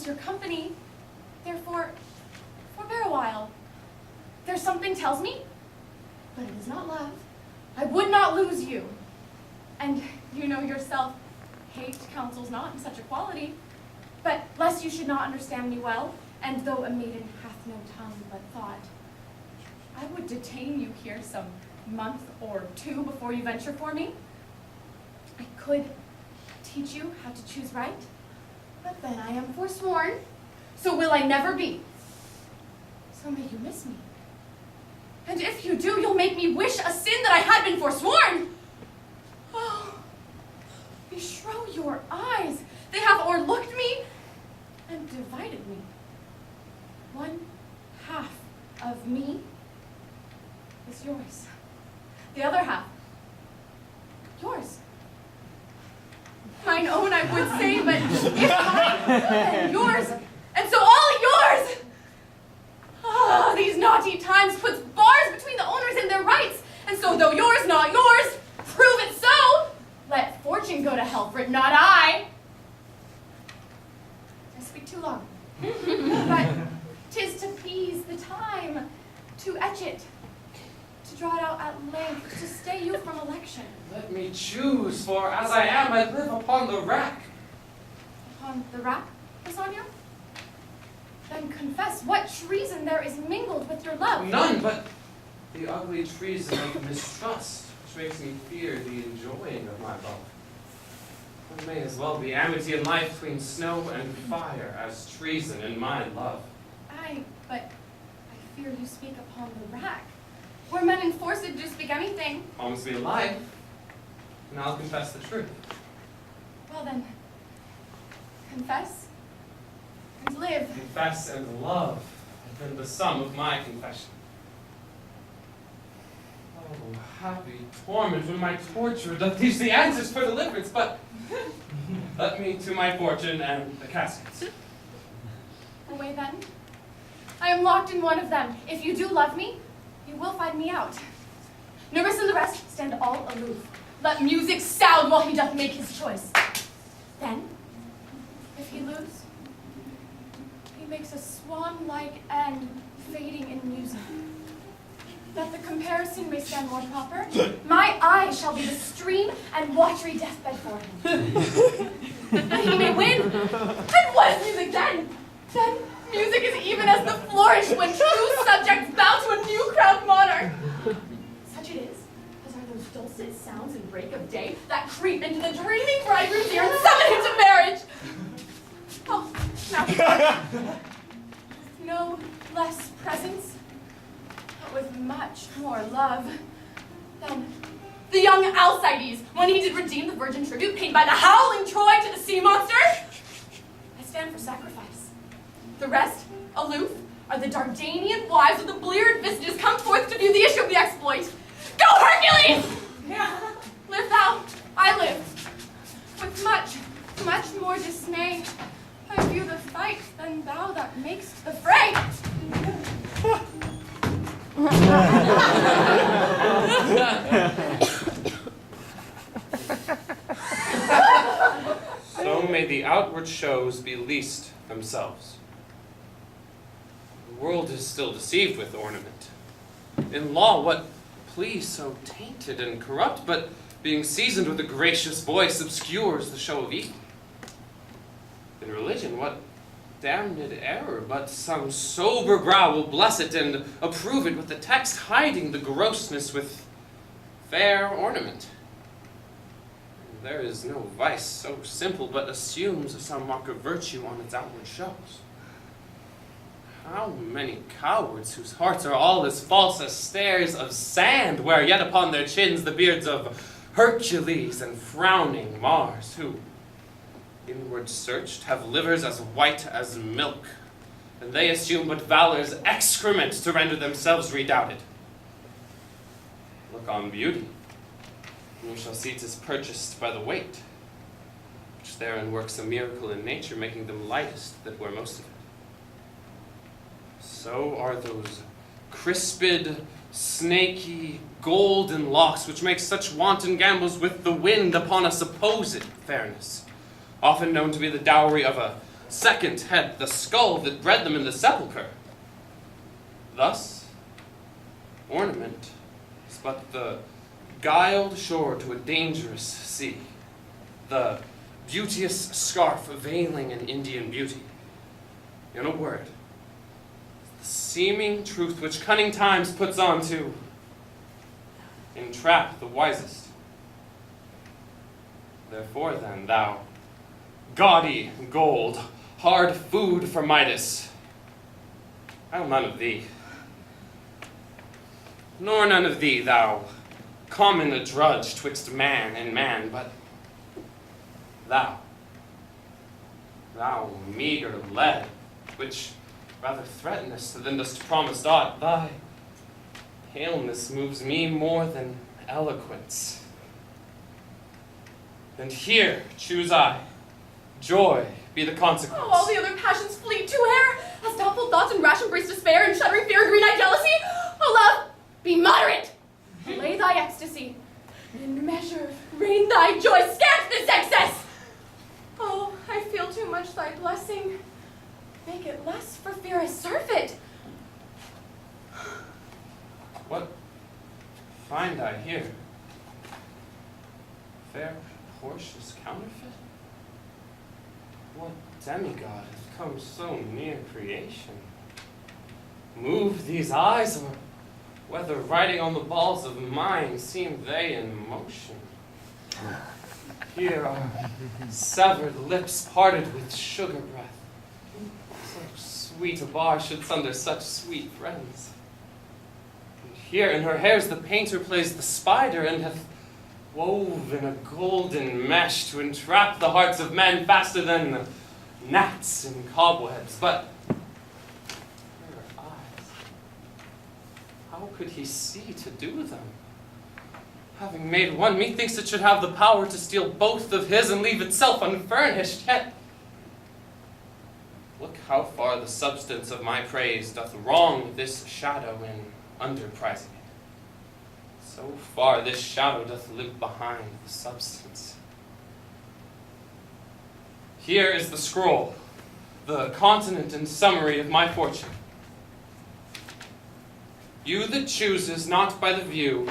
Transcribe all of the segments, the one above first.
Your company, therefore, forbear a while. There's something tells me, but it is not love. I would not lose you. And you know yourself, hate counsels not in such equality. But lest you should not understand me well, and though a maiden hath no tongue but thought, I would detain you here some month or two before you venture for me. I could teach you how to choose right, but then I am forsworn, so will I never be. So may you miss me. And if you do, you'll make me wish a sin that I had been forsworn. Oh, beshrew your eyes. They have o'erlooked me and divided me. One half of me is yours. The other half, yours. Mine own, I would say, but if mine, then yours, and so all yours. Ah, these naughty times puts bars between the owners and their rights, and so though yours not yours, prove it so. Let fortune go to hell for it, not I. I speak too long, but 'tis to please the time, to etch it, to draw it out at length, to stay you from election. Let me choose, for as I am, I live upon the rack. Upon the rack, Bassanio? Then confess what treason there is mingled with your love. None, but the ugly treason of mistrust, which makes me fear the enjoying of my love. It may as well be amity in life between snow and fire as treason in my love. Aye, but I fear you speak upon the rack, where men enforced to speak anything. Promise me life, and I'll confess the truth. Well then, confess and live. Confess and love have been the sum of my confession. Oh, happy torment when my torture doth teach the answers for deliverance, but let me to my fortune and the caskets. Away then. I am locked in one of them. If you do love me, you will find me out. Nervous and the rest stand all aloof. Let music sound while he doth make his choice. Then, if he lose, he makes a swan-like end, fading in music. That the comparison may stand more proper, my eye shall be the stream and watery deathbed for him. And he may win. And what is music then? Then music is even as the flourish when true subjects bow to a new crowned monarch. Such it is, as are those dulcet sounds in break of day that creep into the dreaming bridegroom's ear and summon him to marriage. Oh, now, with no less presence, but with much more love than the young Alcides, when he did redeem the virgin tribute paid by the howling Troy to the sea monster. I stand for sacrifice. The rest, aloof, are the Dardanian wives with the bleared visages come forth to view the issue of the exploit. Go, Hercules! Live thou, I live. With much, much more dismay, I view the fight than thou that makest the fray. So may the outward shows be least themselves. The world is still deceived with ornament. In law, what plea so tainted and corrupt, but being seasoned with a gracious voice, obscures the show of evil? In religion, what damned error, but some sober brow will bless it and approve it with the text hiding the grossness with fair ornament? There is no vice so simple, but assumes some mark of virtue on its outward shows. How many cowards whose hearts are all as false as stairs of sand wear yet upon their chins the beards of Hercules and frowning Mars, who, inward searched, have livers as white as milk, and they assume but valor's excrement to render themselves redoubted. Look on beauty, and you shall see 'tis purchased by the weight, which therein works a miracle in nature, making them lightest that wear most of it. So are those crisped, snaky, golden locks which make such wanton gambols with the wind upon a supposed fairness, often known to be the dowry of a second head, the skull that bred them in the sepulchre. Thus, ornament is but the guiled shore to a dangerous sea, the beauteous scarf veiling an Indian beauty. In a word, the seeming truth which cunning times puts on to entrap the wisest. Therefore then, thou gaudy gold, hard food for Midas, I'll none of thee. Nor none of thee, thou common drudge twixt man and man, but thou meager lead, which rather threatenest than dost promise aught, thy paleness moves me more than eloquence. And here choose I, joy be the consequence. Oh, all the other passions fleet to air, as doubtful thoughts and rash embrace despair, and shuddering fear and green-eyed jealousy. Oh, love, be moderate. Lay thy ecstasy, in measure rain thy joy, scant this excess. Oh, I feel too much thy blessing. Make it less for fear I surfeit. What find I here? Fair Portia's counterfeit? What demigod hath come so near creation? Move these eyes, or whether riding on the balls of mine seem they in motion? Here are severed lips parted with sugar breath. So sweet a bar should sunder such sweet friends. And here in her hairs the painter plays the spider, and hath woven a golden mesh to entrap the hearts of men faster than gnats in cobwebs. But her eyes, how could he see to do them? Having made one, methinks it should have the power to steal both of his and leave itself unfurnished. Yet look how far the substance of my praise doth wrong this shadow in underprizing it. So far this shadow doth live behind the substance. Here is the scroll, the continent and summary of my fortune. You that chooses not by the view,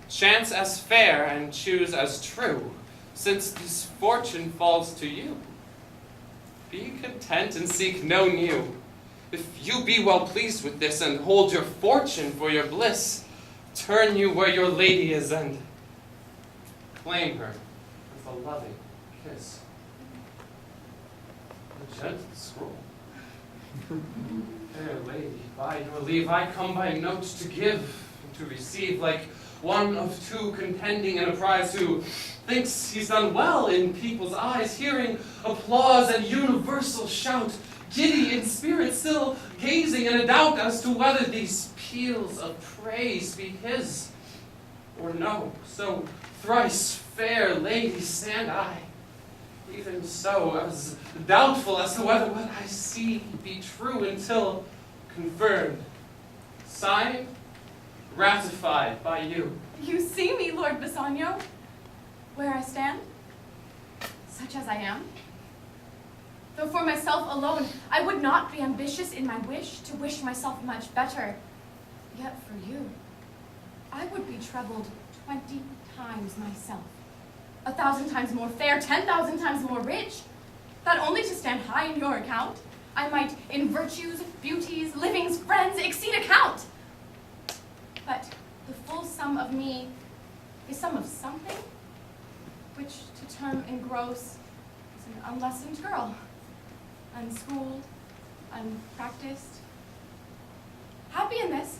chance as fair and choose as true, since this fortune falls to you. Be content and seek no new. If you be well pleased with this and hold your fortune for your bliss, turn you where your lady is and claim her with a loving kiss. A gentle scroll. Fair lady, by your leave, I come by notes to give and to receive, like one of two contending in a prize, who thinks he's done well in people's eyes, hearing applause and universal shout, giddy in spirit, still gazing in a doubt as to whether these peals of praise be his or no. So thrice fair lady stand I, even so, as doubtful as to whether what I see be true, until confirmed, signed, ratified by you. You see me, Lord Bassanio, where I stand, such as I am. Though for myself alone, I would not be ambitious in my wish to wish myself much better. Yet for you, I would be troubled 20 times myself, 1,000 times more fair, 10,000 times more rich, that only to stand high in your account, I might in virtues, beauties, livings, friends, exceed account. But the full sum of me is sum of something, which to term in gross is an unlessoned girl, unschooled, unpracticed, Happy in this.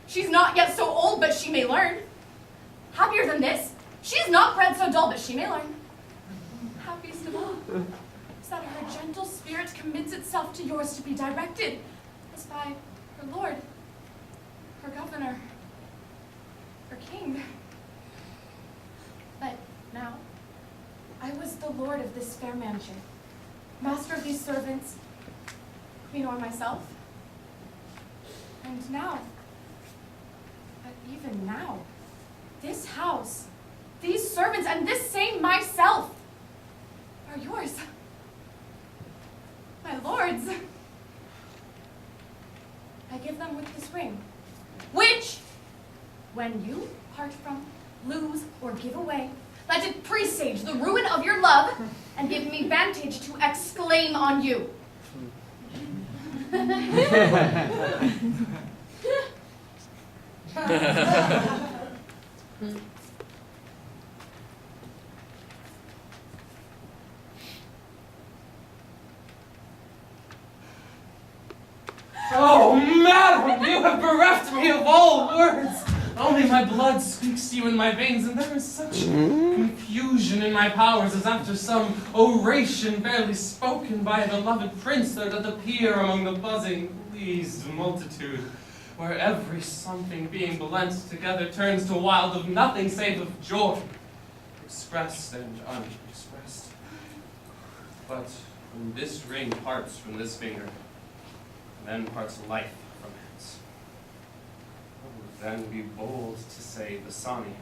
She's not yet so old, but she may learn. Happier than this. She is not bred so dull, but she may learn. Happiest of all is that her gentle spirit commits itself to yours to be directed, as by her lord, her governor, her king. But now, I was the lord of this fair mansion, master of these servants, queen o'er myself. And now, but even now, this house, these servants, and this same myself are yours, my lords. I give them with this ring, which, when you part from, lose, or give away, let it presage the ruin of your love, and give me vantage to exclaim on you. Oh, madam, you have bereft me of all words. Only my blood speaks to you in my veins, and there is such confusion in my powers as after some oration barely spoken by a beloved prince there doth appear among the buzzing, pleased multitude, where every something being blent together turns to wild of nothing save of joy, expressed and unexpressed. But when this ring parts from this finger, then parts life from hence. I would then be bold to say the sonnet